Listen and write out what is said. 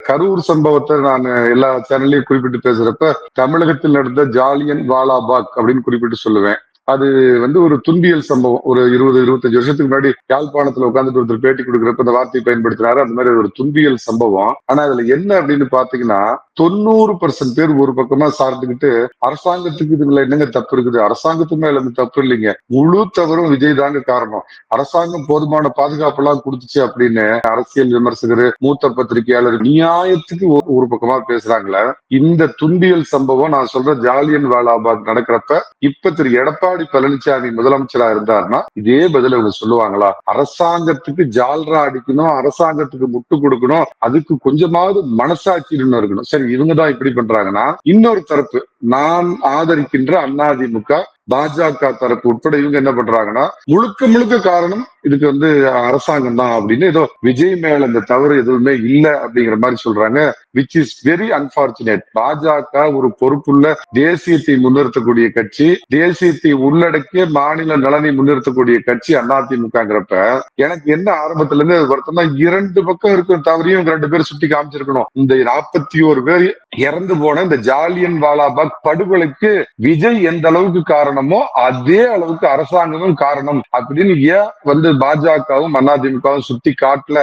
கரூர் சம்பவத்தை நான் எல்லா சேனல்லையும் குறிப்பிட்டு பேசுறப்ப தமிழகத்தில் நடந்த ஜாலியன் வாலாபாக் அப்படின்னு குறிப்பிட்டு சொல்லுவேன். அது ஒரு துன்பியல் சம்பவம். ஒரு 20-25 வருஷத்துக்கு முன்னாடி யாழ்ப்பாணத்துல உட்கார்ந்துட்டு ஒருத்தர் பேட்டி கொடுக்குறப்ப இந்த வார்த்தையை பயன்படுத்தினாரு. அந்த மாதிரி ஒரு துன்பியல் சம்பவம். ஆனா அதுல என்ன அப்படின்னு பாத்தீங்கன்னா 90% பேர் ஒரு பக்கமா சார்ந்துக்கிட்டு அரசாங்கத்துக்கு இதுல என்னங்க தப்பு இருக்குது, அரசாங்கத்து மேல இருந்து தப்பு இல்லைங்க, முழு தவறும் விஜய் தாங்க காரணம், அரசாங்கம் போதுமான பாதுகாப்பு எல்லாம் கொடுத்துச்சு அப்படின்னு அரசியல் விமர்சகர் மூத்த பத்திரிகையாளர் நியாயத்துக்கு ஒரு பக்கமா பேசுறாங்களே. இந்த துன்பியல் சம்பவம் நான் சொல்ற ஜாலியன் வாலாபாக் நடக்கிறப்ப இப்ப திரு எடப்பாடி பழனிசாமி முதலமைச்சரா இருந்தாருன்னா இதே பதில இவங்க சொல்லுவாங்களா? அரசாங்கத்துக்கு ஜால்ரா அடிக்கணும், அரசாங்கத்துக்கு முட்டு கொடுக்கணும், அதுக்கு கொஞ்சமாவது மனசாட்சி இருக்கணும். சரி, இவங்கதான் இப்படி பண்றாங்கன்னா இன்னொரு தரப்பு நான் ஆதரிக்கின்ற அதிமுக பாஜக தரப்பு உட்பட இவங்க என்ன பண்றாங்கன்னா முழுக்க முழுக்க காரணம் இதுக்கு அரசாங்கம் தான் அப்படின்னு ஏதோ விஜய் மேல இந்த தவறு எதுவுமே இல்லை அப்படிங்கிற மாதிரி சொல்றாங்க. Which is very unfortunate. பாஜக ஒரு பொறுப்புள்ள தேசியத்தை முன்னிறுத்தக்கூடிய கட்சி, தேசியத்தை உள்ளடக்கிய மாநில நலனை முன்னிறுத்தக்கூடிய கட்சி அதிமுகங்கிறப்ப எனக்கு என்ன ஆரம்பத்துல இருந்து வருத்தம் தான், 2 பக்கம் இருக்கிற தவறையும் 2 பேர் சுட்டி காமிச்சிருக்கணும். இந்த 41 பேர் இறந்து போன இந்த ஜாலியன் வாலாபாக் படுகொலைக்கு விஜய் எந்த அளவுக்கு காரணமோ அதே அளவுக்கு அரசாங்கமும் காரணம் அப்படின்னு ஏன் பாஜகவும் அதிமுகவும் சுட்டி காட்டல